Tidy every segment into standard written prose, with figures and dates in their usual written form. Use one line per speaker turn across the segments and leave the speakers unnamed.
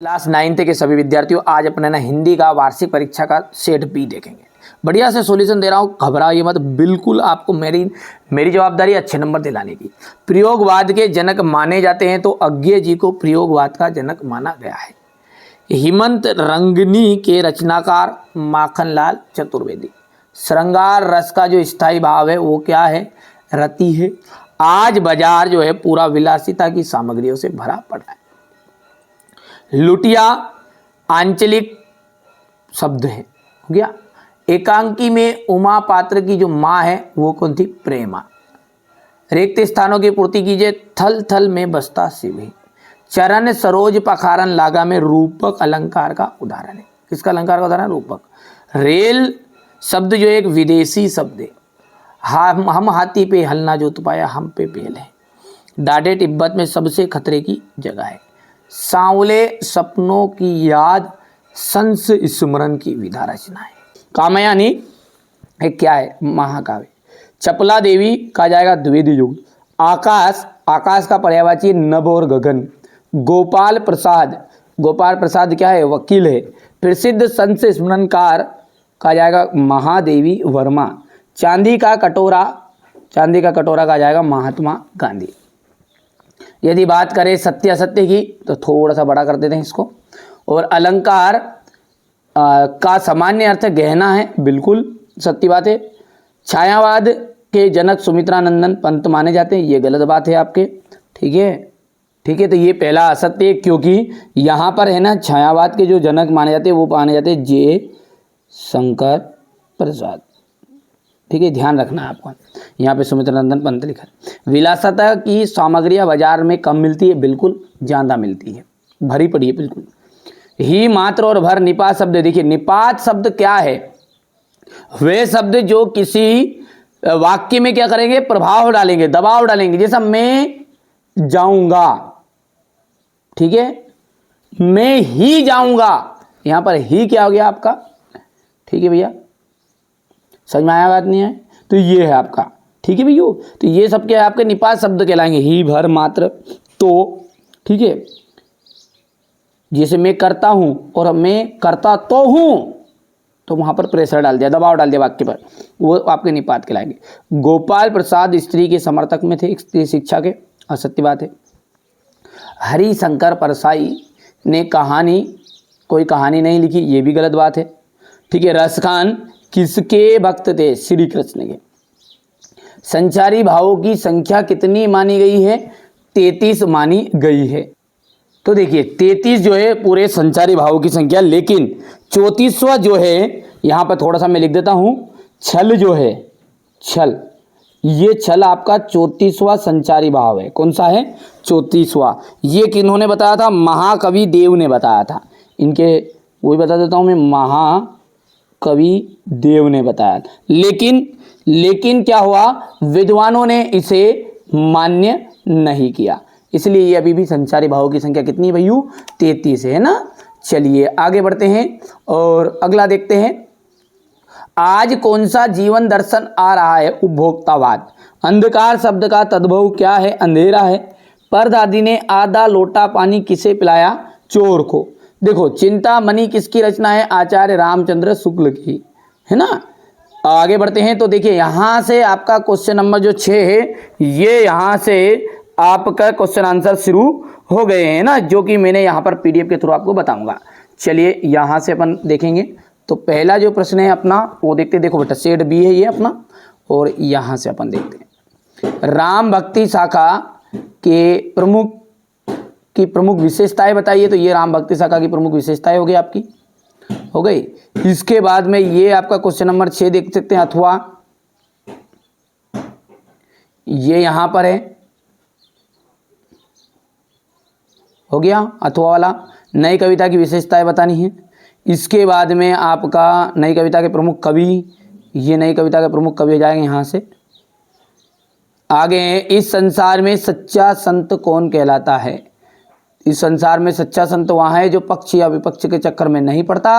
Class 9th के सभी विद्यार्थियों, आज अपने ना हिंदी का वार्षिक परीक्षा का सेट बी देखेंगे। बढ़िया से सॉल्यूशन दे रहा हूँ, घबराइए मत, बिल्कुल आपको मेरी जवाबदारी अच्छे नंबर दिलाने की। प्रयोगवाद के जनक माने जाते हैं तो अज्ञे जी को प्रयोगवाद का जनक माना गया है। हेमंत रंगनी के रचनाकार माखनलाल चतुर्वेदी। श्रृंगार रस का जो स्थायी भाव है वो क्या है? रति है। आज बाजार जो है पूरा विलासिता की सामग्रियों से भरा पड़ा है। लुटिया आंचलिक शब्द है, हो गया। एकांकी में उमा पात्र की जो माँ है वो कौन थी? प्रेमा। रिक्त स्थानों की पूर्ति कीजिए, थल थल में बसता शिव ही। चरण सरोज पखारन लागा में रूपक अलंकार का उदाहरण है। किसका अलंकार का उदाहरण? रूपक। रेल शब्द जो एक विदेशी शब्द है। हम हाथी पे हलना जो पाया हम पे बेल है। डाडे तिब्बत में सबसे खतरे की जगह है। सांवले सपनों की याद संस स्मरण की विधा रचना है। कामयानी एक क्या है? महाकाव्य। चपला देवी कहा जाएगा द्विवेदी युग। आकाश, आकाश का पर्यायवाची नभ और गगन। गोपाल प्रसाद क्या है? वकील है। प्रसिद्ध संत स्मरणकार कहा जाएगा महादेवी वर्मा। चांदी का कटोरा कहा जाएगा महात्मा गांधी। यदि बात करें सत्य असत्य की तो थोड़ा सा बड़ा कर देते हैं इसको। और अलंकार का सामान्य अर्थ गहना है, बिल्कुल सत्य बात है। छायावाद के जनक सुमित्रानंदन पंत माने जाते हैं, ये गलत बात है आपके, ठीक है। तो ये पहला असत्य है, क्योंकि यहाँ पर है ना छायावाद के जो जनक माने जाते हैं वो माने जाते हैं जे शंकर प्रसाद, ठीक है, ध्यान रखना है आपको। यहाँ पे सुमित्रानंदन पंत लिखा है। विलासता की सामग्रियाँ बाजार में कम मिलती है, बिल्कुल ज़्यादा मिलती है, भरी पड़ी है बिल्कुल। ही मात्र और भर निपात शब्द, देखिए निपात शब्द क्या है? वे शब्द जो किसी वाक्य में क्या करेंगे? प्रभाव डालेंगे, दबाव डालेंगे। जैसा मैं जाऊंगा, ठीक है, मैं ही जाऊंगा, यहाँ पर ही क्या हो गया आपका? ठीक है भैया, समझ में आया? बात नहीं है तो ये है आपका, ठीक है भैया। तो ये सब क्या है? आपके निपात शब्द कहलाएंगे। ही, भर, मात्र, तो, ठीक है। जैसे मैं करता हूं और मैं करता तो हूं, तो वहां पर प्रेशर डाल दिया, दबाव डाल दिया वाक्य पर, वो आपके निपात कहलाएंगे। गोपाल प्रसाद स्त्री के समर्थक में थे, स्त्री शिक्षा के, असत्य बात है। हरिशंकर परसाई ने कोई कहानी नहीं लिखी, ये भी गलत बात है, ठीक है। रसखान किसके भक्त थे? श्री कृष्ण के। संचारी भावों की संख्या कितनी मानी गई है? 33 मानी गई है। तो देखिए 33 जो है पूरे संचारी भावों की संख्या, लेकिन 34वां जो है यहाँ पर थोड़ा सा मैं लिख देता हूँ, छल जो है, छल, ये छल आपका 34वां संचारी भाव है। कौन सा है? 34वां। ये किन्होंने बताया था? महाकवि देव ने बताया था। इनके वही बता देता हूँ मैं, महाकवि देव ने बताया। लेकिन क्या हुआ? विद्वानों ने इसे मान्य नहीं किया, इसलिए ये अभी भी संचारी भावों की संख्या कितनी भैयू? 33 है ना। चलिए आगे बढ़ते हैं और अगला देखते हैं। आज कौन सा जीवन दर्शन आ रहा है? उपभोक्तावाद। अंधकार शब्द का तद्भव क्या है? अंधेरा है। परदादी ने आधा लोटा पानी किसे पिलाया? चोर को। देखो चिंतामणि किसकी रचना है? आचार्य रामचंद्र शुक्ल की, है ना। आगे बढ़ते हैं तो देखिए यहाँ से आपका क्वेश्चन नंबर जो 6 है, ये यहाँ से आपका क्वेश्चन आंसर शुरू हो गए हैं ना, जो कि मैंने यहाँ पर पीडीएफ के थ्रू आपको बताऊंगा। चलिए यहाँ से अपन देखेंगे। तो पहला जो प्रश्न है अपना वो देखते हैं। देखो बेटा सेट बी है ये अपना, और यहाँ से अपन देखते हैं राम भक्ति शाखा के प्रमुख विशेषताएं बताइए। तो ये राम भक्ति शाखा की प्रमुख विशेषताएं हो गई आपकी, हो गई। इसके बाद में ये आपका क्वेश्चन नंबर 6 देख सकते हैं, अथवा ये यहां पर है, हो गया अथवा वाला। नई कविता की विशेषताएं बतानी है। इसके बाद में आपका नई कविता के प्रमुख कवि, ये नई कविता के प्रमुख कवि हो जाएंगे यहाँ से। आगे है इस संसार में सच्चा संत कौन कहलाता है? इस संसार में सच्चा संत वहाँ है जो पक्ष या विपक्ष के चक्कर में नहीं पड़ता,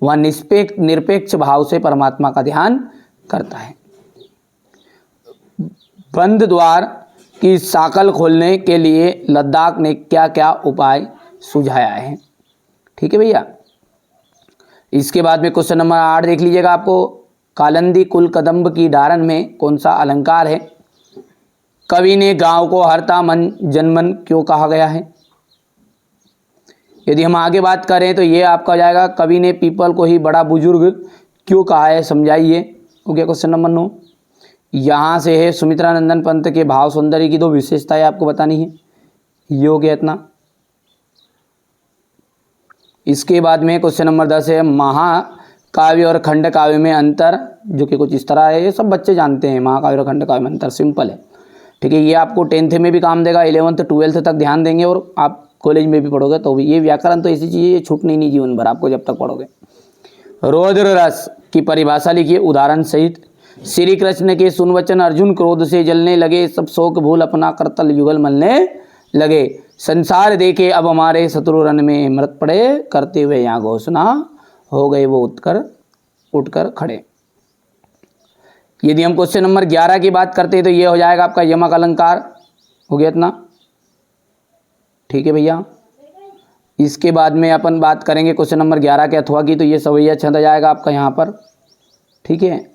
वह निरपेक्ष भाव से परमात्मा का ध्यान करता है। बंद द्वार की साकल खोलने के लिए लद्दाख ने क्या क्या उपाय सुझाया है? ठीक है भैया। इसके बाद में क्वेश्चन नंबर 8 देख लीजिएगा आपको, कालिंदी कुल कदम्ब की डारन में कौन सा अलंकार है? कवि ने गांव को हरता मन जनमन क्यों कहा गया है? यदि हम आगे बात करें तो ये आपका हो जाएगा, कवि ने पीपल को ही बड़ा बुजुर्ग क्यों कहा है, समझाइए। हो गया क्वेश्चन नंबर 9। यहाँ से है सुमित्रा नंदन पंत के भाव सौंदर्य की 2 विशेषताएं आपको बतानी है, ये हो गया इतना। इसके बाद में क्वेश्चन नंबर 10 है, महाकाव्य और खंड काव्य में अंतर, जो कि कुछ इस तरह है, ये सब बच्चे जानते हैं, महाकाव्य और खंड काव्य में अंतर सिंपल है। ठीक है, ये आपको 10th में भी काम देगा, 11th 12th तक ध्यान देंगे, और आप कॉलेज में भी पढ़ोगे तो भी। ये व्याकरण तो ऐसी चीज़ है, ये छूटनी नहीं जीवन भर आपको जब तक पढ़ोगे। रौद्र रस की परिभाषा लिखिए उदाहरण सहित। श्री कृष्ण के सुनवचन अर्जुन क्रोध से जलने लगे, सब शोक भूल अपना करतल युगल मलने लगे, संसार देखे अब हमारे शत्रु रन में मृत पड़े, करते हुए यहाँ घोषणा हो गए वो उठकर खड़े। यदि हम क्वेश्चन नंबर 11 की बात करते हैं तो ये हो जाएगा आपका यमक अलंकार, हो गया इतना। ठीक है भैया। इसके बाद में अपन बात करेंगे क्वेश्चन नंबर 11 के अथवा की, तो ये सवैया छंद आ जाएगा आपका यहाँ पर। ठीक है,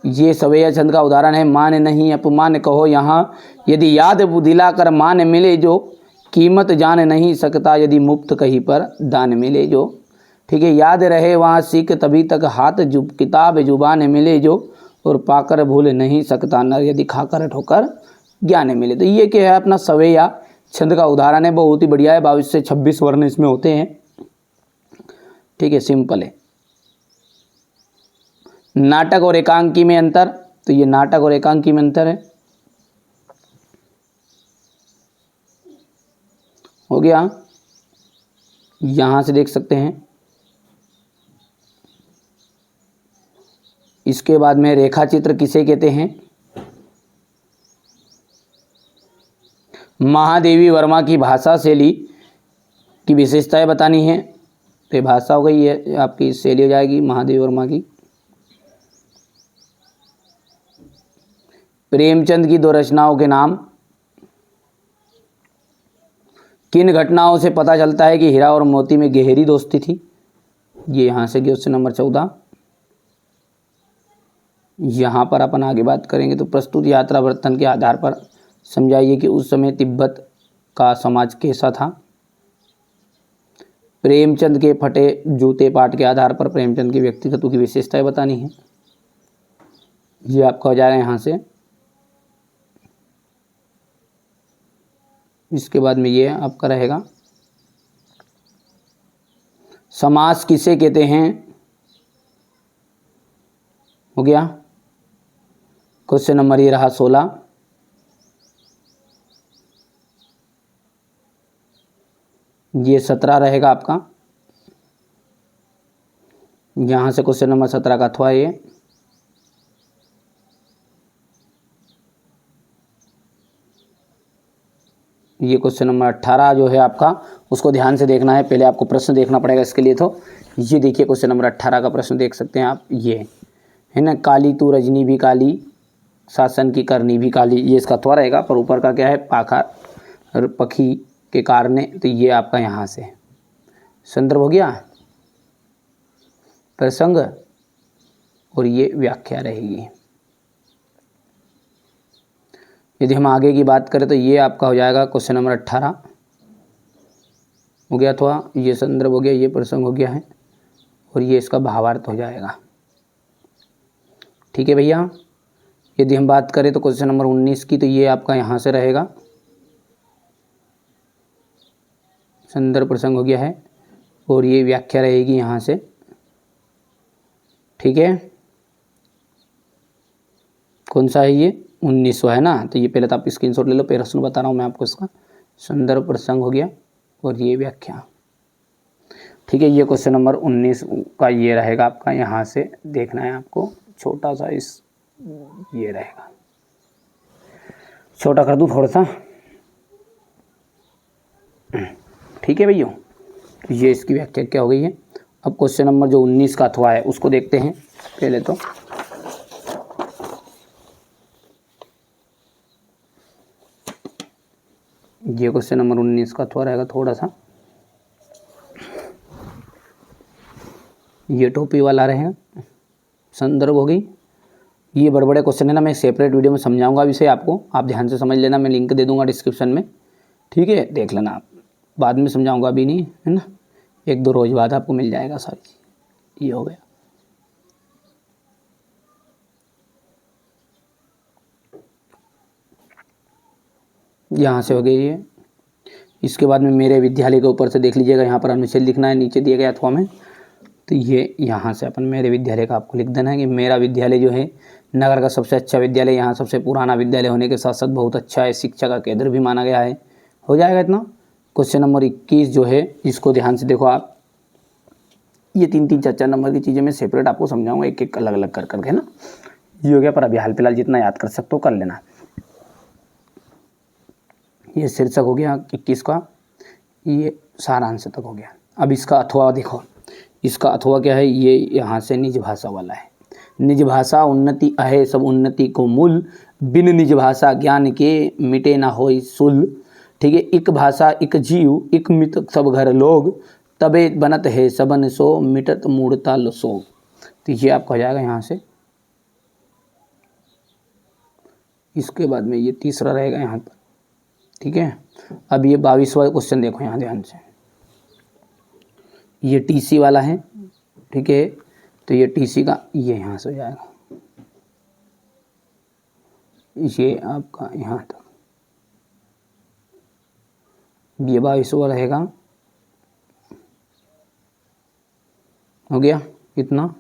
ये सवैया छंद का उदाहरण है, मान नहीं अपमान कहो यहाँ, यदि याद दिलाकर मान मिले जो, कीमत जान नहीं सकता यदि मुफ्त कहीं पर दान मिले जो। ठीक है, याद रहे वहाँ सीख तभी तक हाथ किताब जुबान मिले जो, और पाकर भूल नहीं सकता नर यदि खाकर ठोकर ज्ञान मिले। तो ये क्या है अपना सवैया छंद का उदाहरण है, बहुत ही बढ़िया है, 22 से 26 वर्ण इसमें होते हैं। ठीक है, सिंपल है। नाटक और एकांकी में अंतर, तो ये नाटक और एकांकी में अंतर है, हो गया, यहां से देख सकते हैं। इसके बाद में रेखा चित्र किसे कहते हैं? महादेवी वर्मा की भाषा शैली की विशेषताएं बतानी है, तो ये भाषा हो गई, ये आपकी शैली हो जाएगी महादेवी वर्मा की। प्रेमचंद की 2 रचनाओं के नाम। किन घटनाओं से पता चलता है कि हीरा और मोती में गहरी दोस्ती थी? ये यहाँ से क्वेश्चन नंबर 14। यहाँ पर अपन आगे बात करेंगे तो प्रस्तुत यात्रा वर्तन के आधार पर समझाइए कि उस समय तिब्बत का समाज कैसा था। प्रेमचंद के फटे जूते पाठ के आधार पर प्रेमचंद के व्यक्तित्व की विशेषताएं बतानी है, ये आपका हो जाएगा यहाँ से। इसके बाद में ये आपका रहेगा, समास किसे कहते हैं? हो गया क्वेश्चन नंबर ये रहा 16। ये 17 रहेगा आपका, यहाँ से क्वेश्चन नंबर 17 का अथवा ये क्वेश्चन नंबर 18 जो है आपका, उसको ध्यान से देखना है, पहले आपको प्रश्न देखना पड़ेगा इसके लिए। तो ये देखिए क्वेश्चन नंबर 18 का प्रश्न देख सकते हैं आप, ये है ना, काली तू रजनी भी काली, शासन की करनी भी काली, ये इसका अथवा रहेगा। पर ऊपर का क्या है, पाखा पखी के कारण, तो ये आपका यहाँ से संदर्भ हो गया, प्रसंग, और ये व्याख्या रहेगी। यदि हम आगे की बात करें तो ये आपका हो जाएगा क्वेश्चन नंबर 18 हो गया, अथवा ये संदर्भ हो गया, ये प्रसंग हो गया है, और ये इसका भावार्थ हो जाएगा। ठीक है भैया। यदि हम बात करें तो क्वेश्चन नंबर 19 की, तो ये आपका यहाँ से रहेगा, संदर्भ प्रसंग हो गया है, और ये व्याख्या रहेगी यहाँ से। ठीक है, कौन सा है ये, 19वां है ना, तो ये पहले तो आप स्क्रीनशॉट ले लो, प्रश्न बता रहा हूँ मैं आपको इसका। संदर्भ प्रसंग हो गया और ये व्याख्या। ठीक है, ये क्वेश्चन नंबर 19 का ये रहेगा आपका, यहाँ से देखना है आपको, छोटा सा इस ये रहेगा, छोटा कर दूँ थोड़ा सा। ठीक है भैया, ये इसकी व्याख्या क्या हो गई है। अब क्वेश्चन नंबर जो 19 का अथवा है उसको देखते हैं पहले। तो ये क्वेश्चन नंबर 19 का अथवा रहेगा थोड़ा सा, ये टोपी वाला रहेगा, संदर्भ हो गई। ये बड़े बड़े क्वेश्चन है ना, मैं सेपरेट वीडियो में समझाऊंगा इसे आपको, आप ध्यान से समझ लेना, मैं लिंक दे दूंगा डिस्क्रिप्शन में, ठीक है, देख लेना आप, बाद में समझाऊंगा, अभी नहीं, है ना, 1-2 रोज बाद आपको मिल जाएगा सारी चीज़। ये हो गया। यहाँ से हो गई ये। इसके बाद में मेरे विद्यालय के ऊपर से देख लीजिएगा, यहाँ पर अनुच्छेद लिखना है, नीचे दिए गए अथवा में, तो ये यहाँ से अपन मेरे विद्यालय का आपको लिख देना है कि मेरा विद्यालय जो है नगर का सबसे अच्छा विद्यालय, यहाँ सबसे पुराना विद्यालय होने के साथ साथ बहुत अच्छा है, शिक्षा का केंद्र भी माना गया है। हो जाएगा इतना। क्वेश्चन नंबर 21 जो है, इसको ध्यान से देखो आप, ये 3-3 4-4 नंबर की चीज़ें मैं सेपरेट आपको समझाऊंगा, एक एक अलग अलग कर करके ना। ये हो गया, पर अभी हाल फिलहाल जितना याद कर सकते हो कर लेना। ये शीर्षक हो गया 21 का, ये सारांश तक हो गया। अब इसका अथवा देखो, इसका अथवा क्या है, ये यहाँ से निज भाषा वाला है। निज भाषा उन्नति अहे सब उन्नति को मूल, बिन निज भाषा ज्ञान के मिटे ना होई सुल। ठीक है, एक भाषा एक जीव एक मित सब घर लोग, तबे बनत है सबन सो मिटत मूढ़ता सो। तो ये आपका हो जाएगा यहाँ से। इसके बाद में ये तीसरा रहेगा यहाँ पर, ठीक है। अब ये 22वां क्वेश्चन देखो यहाँ ध्यान से, ये टीसी वाला है, ठीक है, तो ये टीसी का ये यहाँ से हो जाएगा, ये आपका यहाँ तक, ये 22वां रहेगा। हो गया कितना,